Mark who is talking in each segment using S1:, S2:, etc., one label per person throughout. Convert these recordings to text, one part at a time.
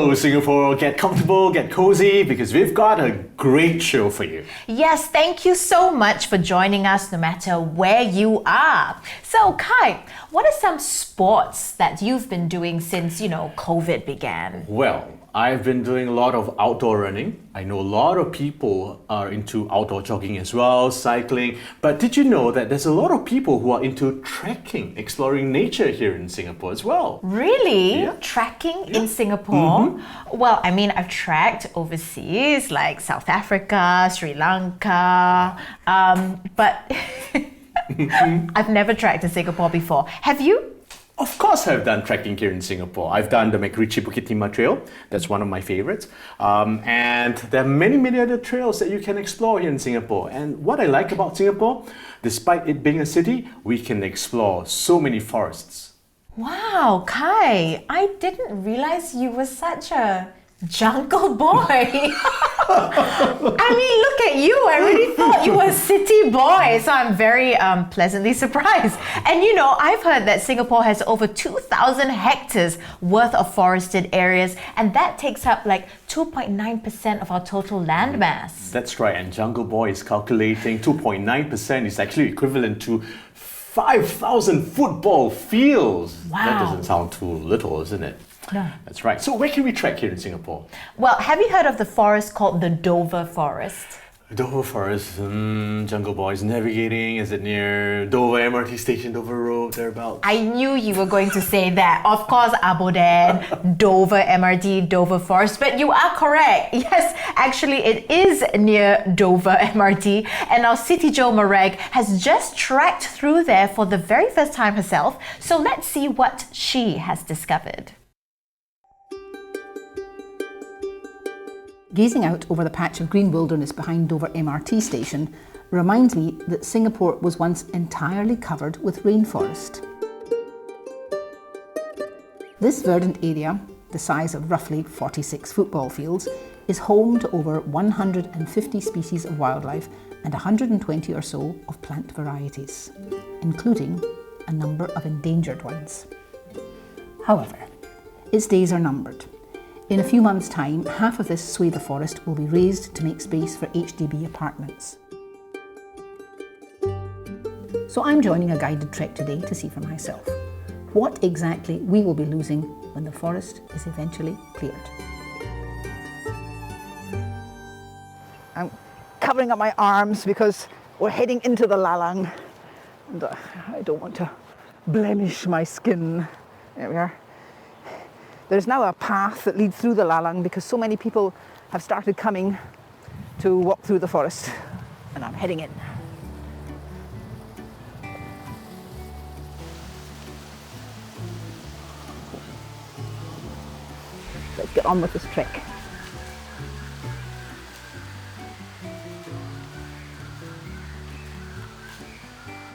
S1: Hello, Singapore. Get comfortable, get cozy, because we've got a great show for you.
S2: Yes, thank you so much for joining us no matter where you are. So, Khai, what are some sports that you've been doing since, COVID began?
S1: Well, I've been doing a lot of outdoor running. I know a lot of people are into outdoor jogging as well, cycling. But did you know that there's a lot of people who are into trekking, exploring nature here in Singapore as well?
S2: Really?
S1: Yeah.
S2: Trekking in Singapore? Well, I've trekked overseas like South Africa, Sri Lanka, but I've never trekked in Singapore before. Have you?
S1: Of course I've done trekking here in Singapore. I've done the MacRitchie Bukit Timah Trail. That's one of my favorites. And there are many, many other trails that you can explore here in Singapore. And what I like about Singapore, despite it being a city, we can explore so many forests.
S2: Wow, Khai, I didn't realize you were such a jungle boy. Look at you. I really thought you were a city boy. So I'm very pleasantly surprised. And I've heard that Singapore has over 2,000 hectares worth of forested areas, and that takes up like 2.9% of our total land mass.
S1: That's right. And Jungle Boy is calculating 2.9% is actually equivalent to 5,000 football fields.
S2: Wow.
S1: That doesn't sound too little, isn't it?
S2: No.
S1: That's right. So where can we trek here in Singapore?
S2: Well, have you heard of the forest called the Dover Forest?
S1: Dover Forest, Jungle Boys navigating. Is it near Dover MRT station, Dover Road, thereabouts?
S2: I knew you were going to say that. Of course, Abodan, Dover MRT, Dover Forest. But you are correct. Yes, actually, it is near Dover MRT. And our CityJo Morag has just trekked through there for the very first time herself. So let's see what she has discovered.
S3: Gazing out over the patch of green wilderness behind Dover MRT station reminds me that Singapore was once entirely covered with rainforest. This verdant area, the size of roughly 46 football fields, is home to over 150 species of wildlife and 120 or so of plant varieties, including a number of endangered ones. However, its days are numbered. In a few months' time, half of this swathe of forest will be razed to make space for HDB apartments. So I'm joining a guided trek today to see for myself what exactly we will be losing when the forest is eventually cleared. I'm covering up my arms because we're heading into the lalang, and I don't want to blemish my skin. There we are. There's now a path that leads through the lalang because so many people have started coming to walk through the forest, and I'm heading in. Let's get on with this trek.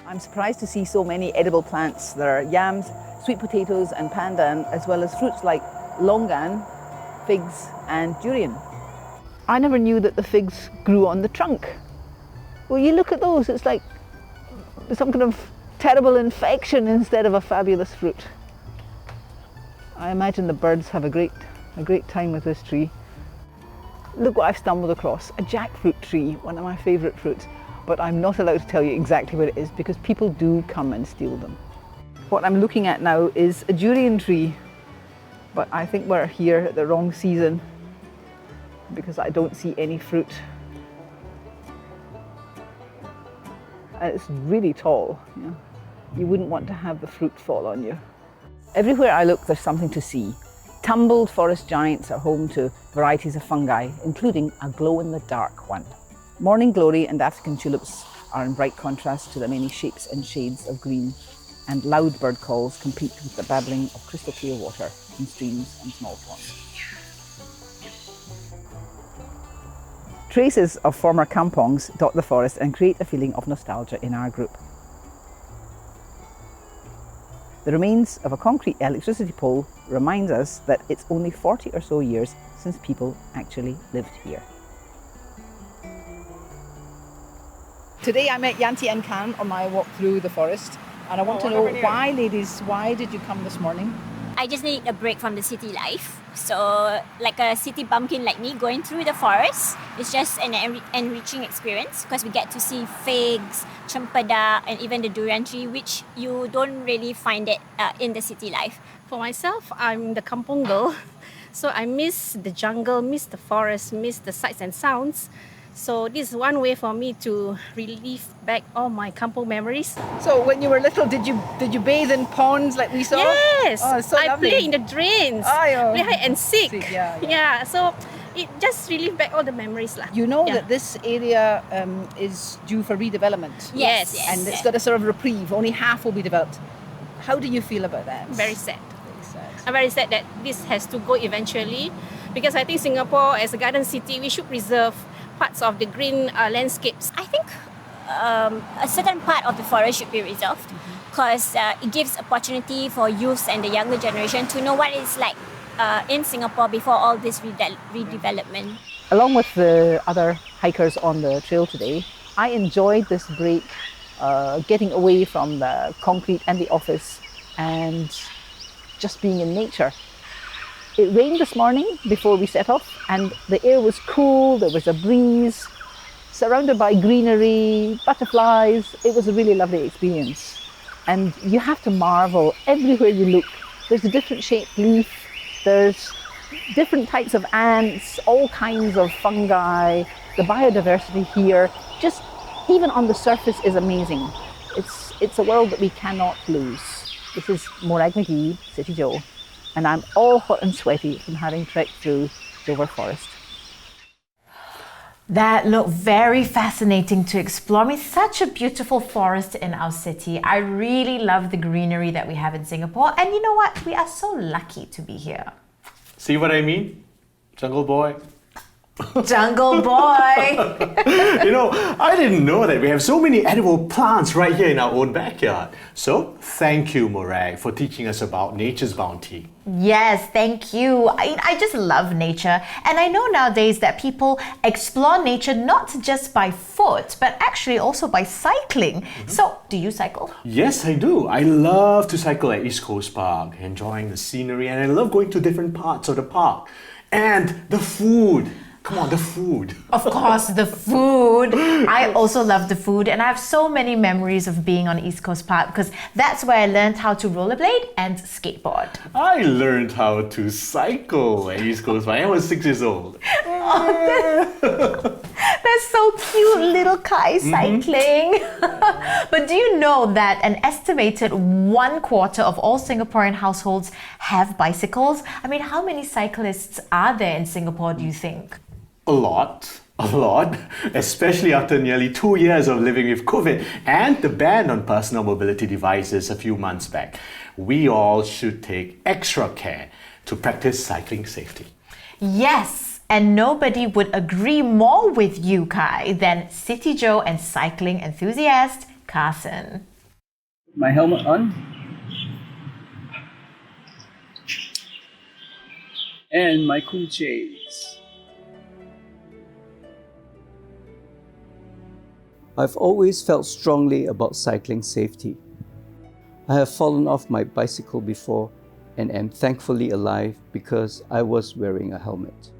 S3: I'm surprised to see so many edible plants. There are yams, sweet potatoes and pandan, as well as fruits like longan, figs and durian. I never knew that the figs grew on the trunk. Well, you look at those, it's like some kind of terrible infection instead of a fabulous fruit. I imagine the birds have a great time with this tree. Look what I've stumbled across, a jackfruit tree, one of my favourite fruits, but I'm not allowed to tell you exactly what it is because people do come and steal them. What I'm looking at now is a durian tree, but I think we're here at the wrong season because I don't see any fruit. And it's really tall. You wouldn't want to have the fruit fall on you. Everywhere I look, there's something to see. Tumbled forest giants are home to varieties of fungi, including a glow-in-the-dark one. Morning glory and African tulips are in bright contrast to the many shapes and shades of green, and loud bird calls compete with the babbling of crystal clear water in streams and small ponds. Traces of former kampongs dot the forest and create a feeling of nostalgia in our group. The remains of a concrete electricity pole reminds us that it's only 40 or so years since people actually lived here. Today I met Yanti and Khan on my walk through the forest, and I want to know why, ladies, why did you come this morning?
S4: I just need a break from the city life. So like a city bumpkin like me going through the forest, it's just an enriching experience because we get to see figs, cempedak, and even the durian tree, which you don't really find it in the city life.
S5: For myself, I'm the kampong girl. So I miss the jungle, miss the forest, miss the sights and sounds. So this is one way for me to relive back all my kampong memories.
S3: So when you were little, did you bathe in ponds like we saw?
S5: Yes,
S3: Oh, so
S5: I
S3: lovely.
S5: play in the drains,
S3: Oh,
S5: play hide and seek.
S3: Yeah.
S5: So it just relive back all the memories lah.
S3: You know
S5: Yeah.
S3: that this area is due for redevelopment.
S5: Yes.
S3: And it's got a sort of reprieve. Only half will be developed. How do you feel about that?
S5: Very sad.
S3: Very sad.
S5: I'm very sad that this has to go eventually, because I think Singapore, as a garden city, we should preserve parts of the green landscapes.
S4: I think a certain part of the forest should be reserved because it gives opportunity for youth and the younger generation to know what it's like in Singapore before all this redevelopment.
S3: Along with the other hikers on the trail today, I enjoyed this break, getting away from the concrete and the office and just being in nature. It rained this morning before we set off, and the air was cool, there was a breeze, surrounded by greenery, butterflies. It was a really lovely experience. And you have to marvel everywhere you look. There's a different shaped leaf, there's different types of ants, all kinds of fungi. The biodiversity here, just even on the surface, is amazing. It's a world that we cannot lose. This is Morag McGee, CityJo, and I'm all hot and sweaty from having trekked through Dover Forest.
S2: That looked very fascinating to explore. I mean, such a beautiful forest in our city. I really love the greenery that we have in Singapore. And you know what? We are so lucky to be here.
S1: See what I mean? Jungle boy.
S2: Jungle boy!
S1: You know, I didn't know that we have so many edible plants right here in our own backyard. So, thank you, Morag, for teaching us about nature's bounty.
S2: Yes, thank you. I just love nature. And I know nowadays that people explore nature not just by foot, but actually also by cycling. So, do you cycle?
S1: Yes, I do. I love to cycle at East Coast Park, enjoying the scenery, and I love going to different parts of the park. And the food. Come on, the food.
S2: Of course, the food. I also love the food, and I have so many memories of being on East Coast Park because that's where I learned how to rollerblade and skateboard.
S1: I learned how to cycle at East Coast Park. I was 6 years old.
S2: That's so cute, little Khai cycling. But do you know that an estimated 1/4 of all Singaporean households have bicycles? I mean, how many cyclists are there in Singapore, do you think?
S1: A lot, especially after nearly 2 years of living with COVID and the ban on personal mobility devices a few months back. We all should take extra care to practice cycling safety.
S2: Yes, and nobody would agree more with you, Khai, than CityJo and cycling enthusiast Carson.
S6: My helmet on. And my cool shades. I've always felt strongly about cycling safety. I have fallen off my bicycle before and am thankfully alive because I was wearing a helmet.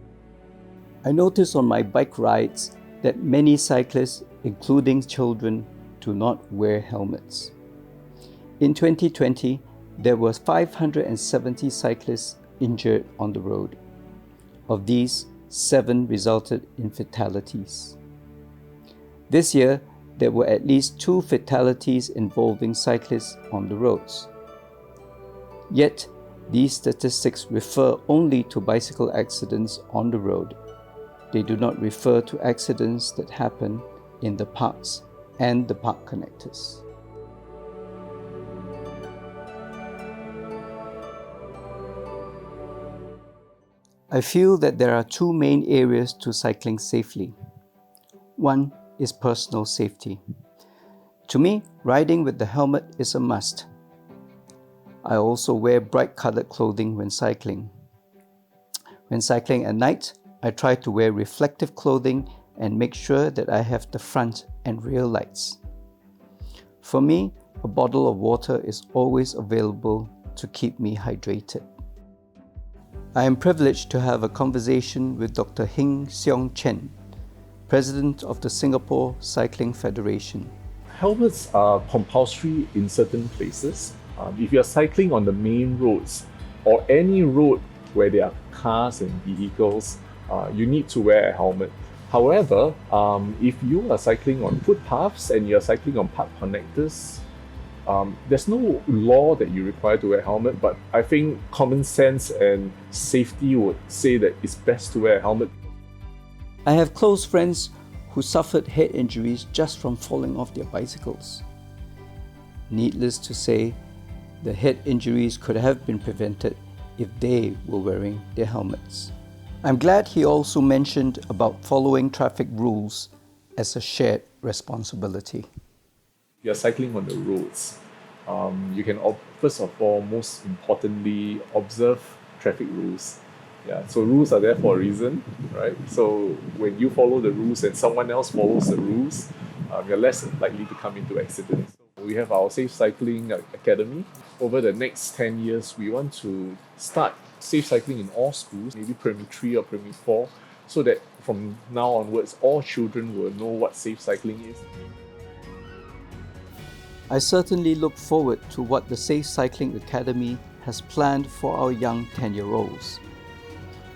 S6: I notice on my bike rides that many cyclists, including children, do not wear helmets. In 2020, there were 570 cyclists injured on the road. Of these, 7 resulted in fatalities. This year, there were at least 2 fatalities involving cyclists on the roads. Yet, these statistics refer only to bicycle accidents on the road. They do not refer to accidents that happen in the parks and the park connectors. I feel that there are 2 main areas to cycling safely. One is personal safety. To me, riding with the helmet is a must. I also wear bright-colored clothing when cycling. When cycling at night, I try to wear reflective clothing and make sure that I have the front and rear lights. For me, a bottle of water is always available to keep me hydrated. I am privileged to have a conversation with Dr. Hing Seong Chen, President of the Singapore Cycling Federation.
S7: Helmets are compulsory in certain places. If you're cycling on the main roads or any road where there are cars and vehicles, you need to wear a helmet. However, if you are cycling on footpaths and you're cycling on park connectors, there's no law that you require to wear a helmet, but I think common sense and safety would say that it's best to wear a helmet.
S6: I have close friends who suffered head injuries just from falling off their bicycles. Needless to say, the head injuries could have been prevented if they were wearing their helmets. I'm glad he also mentioned about following traffic rules as a shared responsibility.
S7: You're cycling on the roads. You can, first of all, most importantly, observe traffic rules. Yeah, so rules are there for a reason, right? So when you follow the rules and someone else follows the rules, you're less likely to come into accidents. We have our Safe Cycling Academy. Over the next 10 years, we want to start safe cycling in all schools, maybe primary 3 or primary 4, so that from now onwards, all children will know what safe cycling is.
S6: I certainly look forward to what the Safe Cycling Academy has planned for our young 10-year-olds.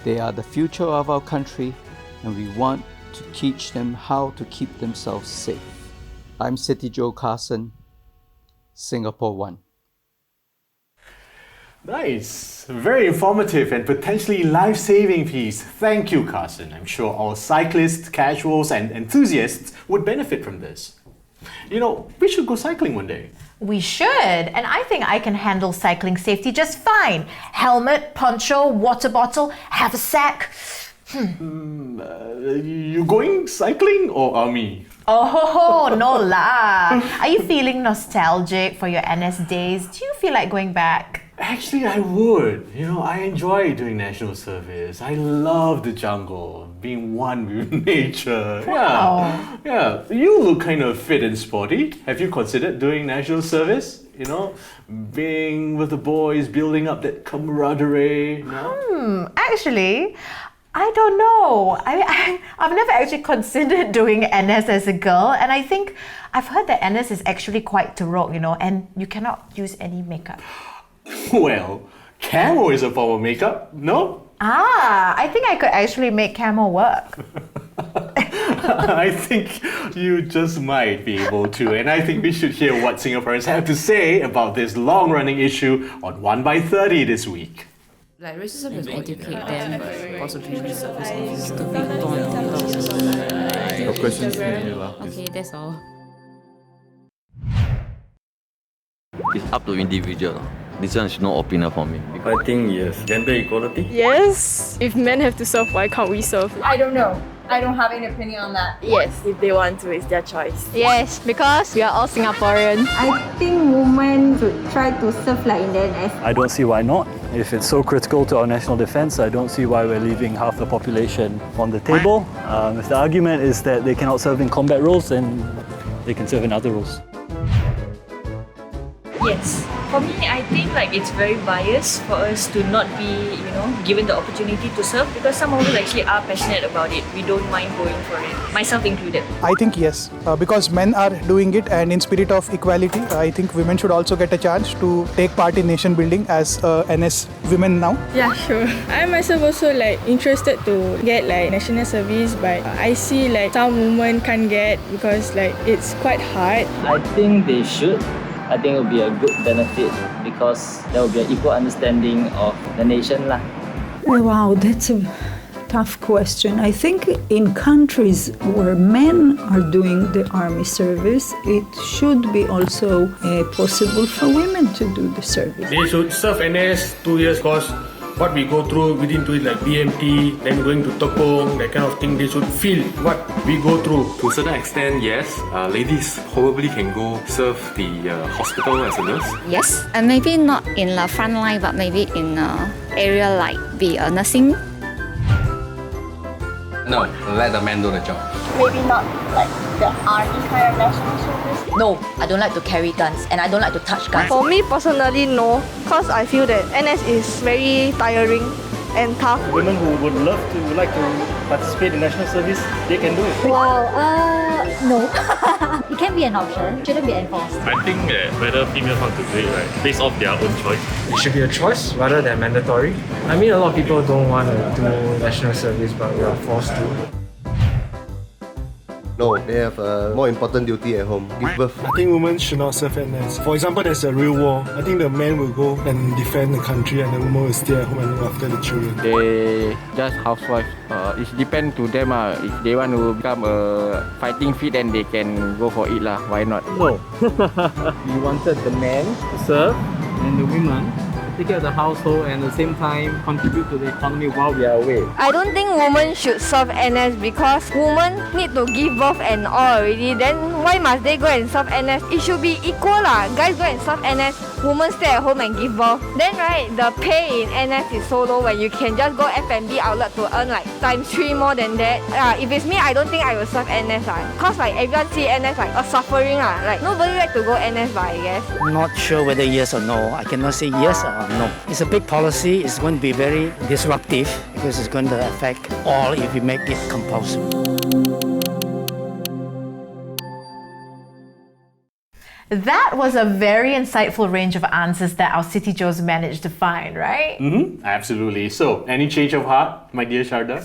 S6: They are the future of our country, and we want to teach them how to keep themselves safe. I'm CityJo Carson, Singapore One.
S1: Nice. Very informative and potentially life-saving piece. Thank you, Carson. I'm sure all cyclists, casuals and enthusiasts would benefit from this. You know, we should go cycling one day.
S2: We should, and I think I can handle cycling safety just fine. Helmet, poncho, water bottle, haversack.
S1: You going cycling or army?
S2: Oh, no lah. Are you feeling nostalgic for your NS days? Do you feel like going back?
S1: Actually, I would. You know, I enjoy doing national service. I love the jungle, being one with nature.
S2: Wow.
S1: Yeah. You look kind of fit and sporty. Have you considered doing national service? You know, being with the boys, building up that camaraderie. No?
S2: Actually, I don't know. I've never actually considered doing NS as a girl, and I think I've heard that NS is actually quite teruk, you know, and you cannot use any makeup.
S1: Well, camo is a form of makeup, no?
S2: I think I could actually make camo work.
S1: I think you just might be able to, and I think we should hear what Singaporeans have to say about this long-running issue on 1 by 30 this week.
S8: Like racism is educate them, possibly services to be born.
S7: Your questions?
S8: Okay, that's all.
S9: It's up to individual. This one is no opinion for me.
S10: I think yes. Gender equality?
S11: Yes. If men have to serve, why can't we serve?
S12: I don't know. I don't have any opinion on that.
S11: Yes, if they want to, it's their choice.
S12: Yes, because we are all Singaporeans.
S13: I think women should try to serve like in the NS.
S14: I don't see why not. If it's so critical to our national defence, I don't see why we're leaving half the population on the table. If the argument is that they cannot serve in combat roles, then they can serve in other roles.
S15: Yes. For me, I think like it's very biased for us to not be, given the opportunity to serve, because some of us actually are passionate about it. We don't mind going for it, myself included.
S16: I think yes, because men are doing it, and in spirit of equality, I think women should also get a chance to take part in nation building as NS women now.
S11: Yeah, sure. I myself also interested to get national service, but I see some women can't get because it's quite hard.
S17: I think they should. I think it will be a good benefit because there will be an equal understanding of the nation lah.
S13: Wow, that's a tough question. I think in countries where men are doing the army service, it should be also possible for women to do the service.
S10: They should serve NS 2 years course. What we go through within 2 years, like BMT, then going to Tekong, that kind of thing, they should feel what we go through.
S18: To a certain extent, yes. Ladies probably can go serve the hospital as a nurse.
S19: Yes, and maybe not in the front line, but maybe in an area like be a nursing.
S20: No, let the men do the job.
S12: Maybe not like the army kind of national service.
S21: No, I don't like to carry guns and I don't like to touch guns.
S22: For me personally, no, because I feel that NS is very tiring and tough.
S14: Women who would like to participate in national service, they can do it.
S23: Well, no. It can be an option, shouldn't be enforced.
S24: I think that whether females want to do it, right, based off their own choice.
S25: It should be a choice rather than mandatory. I mean, a lot of people don't want to do national service, but we are forced to.
S26: No, they have a more important duty at home, give birth.
S27: I think women should not serve NS. For example, there's a real war. I think the men will go and defend the country and the women will stay at home and look after the children.
S28: They just housewives. It depends to them. If they want to become a fighting fit, then they can go for it. Why not?
S29: No. We wanted the men to serve and the women take care of the household and at the same time contribute to the economy while we are away.
S22: I don't think women should serve NS because women need to give birth and all already. Then why must they go and serve NS? It should be equal lah. Guys go and serve NS, women stay at home and give birth. Then right, the pay in NS is so low when you can just go F&B outlet to earn like ×3 more than that. If it's me, I don't think I will serve NS cause like everyone see NS like a suffering Like nobody like to go NS I guess.
S30: Not sure whether yes or no. I cannot say yes or no. It's a big policy. It's going to be very disruptive because it's going to affect all if we make it compulsory.
S2: That was a very insightful range of answers that our City Joes managed to find, right?
S1: Absolutely. So, any change of heart, my dear Sharda?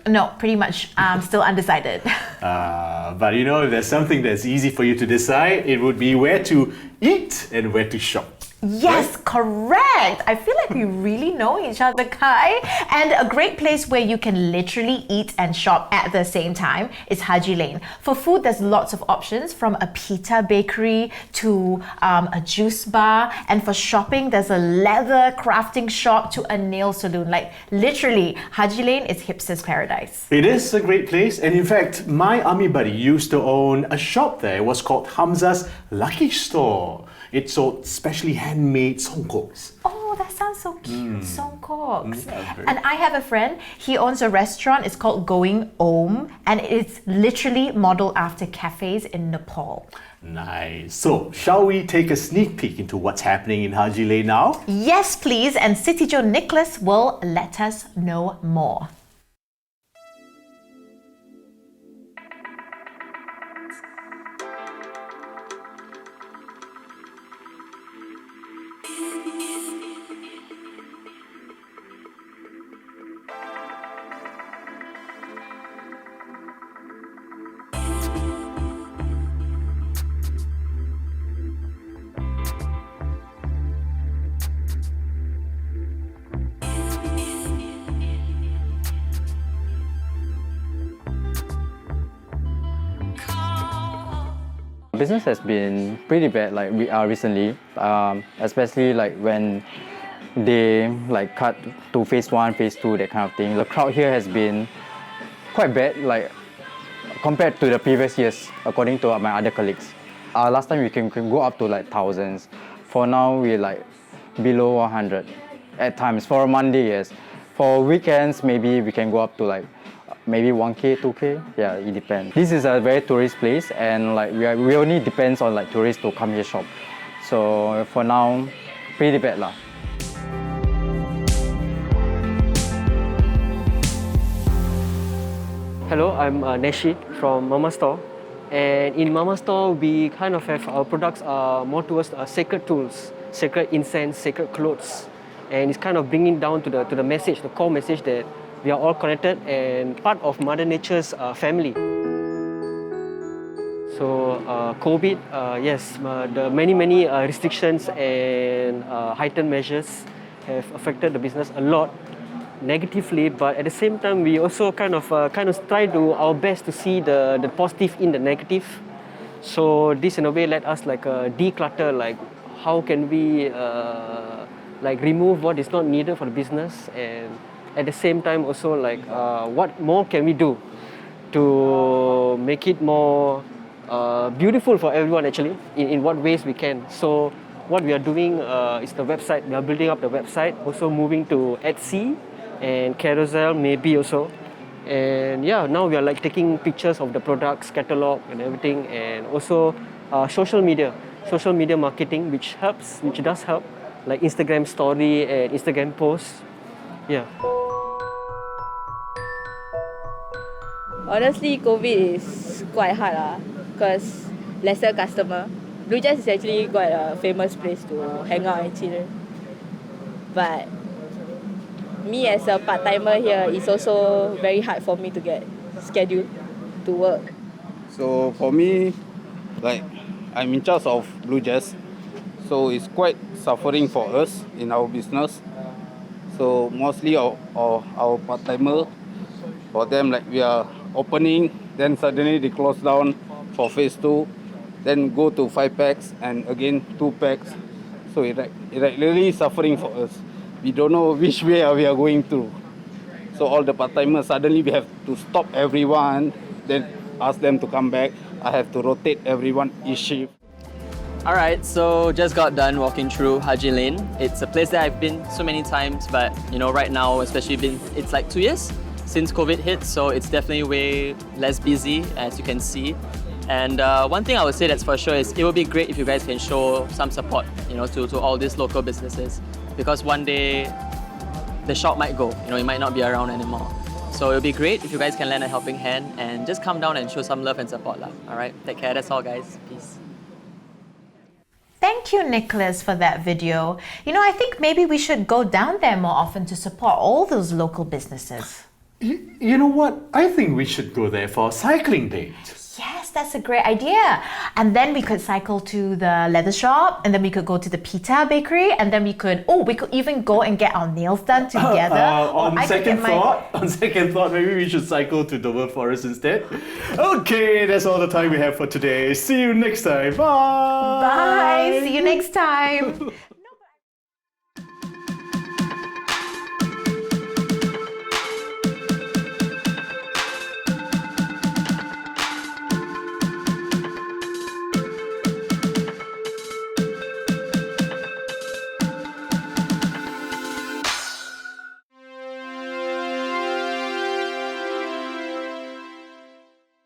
S2: No, pretty much. I'm still undecided.
S1: But you know, if there's something that's easy for you to decide, it would be where to eat and where to shop.
S2: Yes, correct. I feel like we really know each other, Khai. And a great place where you can literally eat and shop at the same time is Haji Lane. For food, there's lots of options from a pita bakery to a juice bar. And for shopping, there's a leather crafting shop to a nail salon. Like literally, Haji Lane is hipster's paradise.
S1: It is a great place. And in fact, my army buddy used to own a shop there. It was called Hamza's Lucky Store. It sold specially handmade songkoks.
S2: Oh, that sounds so cute, songkoks. And I have a friend, he owns a restaurant, it's called Going Om, and it's literally modeled after cafes in Nepal.
S1: Nice. So, shall we take a sneak peek into what's happening in Haji Lane now?
S2: Yes, please, and CityJo Nicholas will let us know more.
S28: Business has been pretty bad recently, especially like when they cut to phase 1, phase 2, that kind of thing. The crowd here has been quite bad, compared to the previous years, according to my other colleagues. Last time we can go up to thousands. For now, we're below 100 at times. For a Monday, yes. For weekends, maybe we can go up to maybe 1K, 2K. Yeah, it depends. This is a very tourist place, and we only depends on tourists to come here shop. So for now, pretty bad lah.
S31: Hello, I'm Neshi from Mama Store, and in Mama Store we kind of have our products more towards sacred tools, sacred incense, sacred clothes, and it's kind of bringing down to the message, the core message that we are all connected and part of Mother Nature's family. So COVID, yes, the many restrictions and heightened measures have affected the business a lot negatively, but at the same time we also kind of try to our best to see the positive in the negative. So this in a way let us declutter, how can we remove what is not needed for the business, and at the same time also what more can we do to make it more beautiful for everyone actually, in what ways we can. So what we are doing is the website. We are building up the website, also moving to Etsy and carousel maybe also. And yeah, now we are like taking pictures of the products, catalog and everything, and also social media marketing, which does help, like Instagram story and Instagram posts. Yeah.
S22: Honestly, COVID is quite hard because lesser customer. Blue Jazz is actually quite a famous place to hang out and chill. But me as a part-timer here, it's also very hard for me to get scheduled to work.
S3: So for me, like I'm in charge of Blue Jazz, so it's quite suffering for us in our business. So mostly our part-timer, for them like we are opening, then suddenly they close down for phase 2, then go to 5 packs and again 2 packs. So it really suffering for us. We don't know which way we are going through. So all the part-timers, suddenly we have to stop everyone, then ask them to come back. I have to rotate everyone each shift.
S4: Alright, so just got done walking through Haji Lane. It's a place that I've been so many times, but you know, right now, especially it's like 2 years since COVID hit, so it's definitely way less busy, as you can see. And one thing I would say that's for sure is it would be great if you guys can show some support, you know, to all these local businesses, because one day the shop might go, you know, it might not be around anymore. So it would be great if you guys can lend a helping hand and just come down and show some love and support. Alright, take care, that's all guys, peace.
S2: Thank you, Nicholas, for that video. You know, I think maybe we should go down there more often to support all those local businesses.
S1: You know what? I think we should go there for a cycling date.
S2: Yes, that's a great idea. And then we could cycle to the leather shop, and then we could go to the pita bakery, and then we could even go and get our nails done together.
S1: On second thought, maybe we should cycle to Dover Forest instead. Okay, that's all the time we have for today. See you next time. Bye.
S2: Bye. See you next time.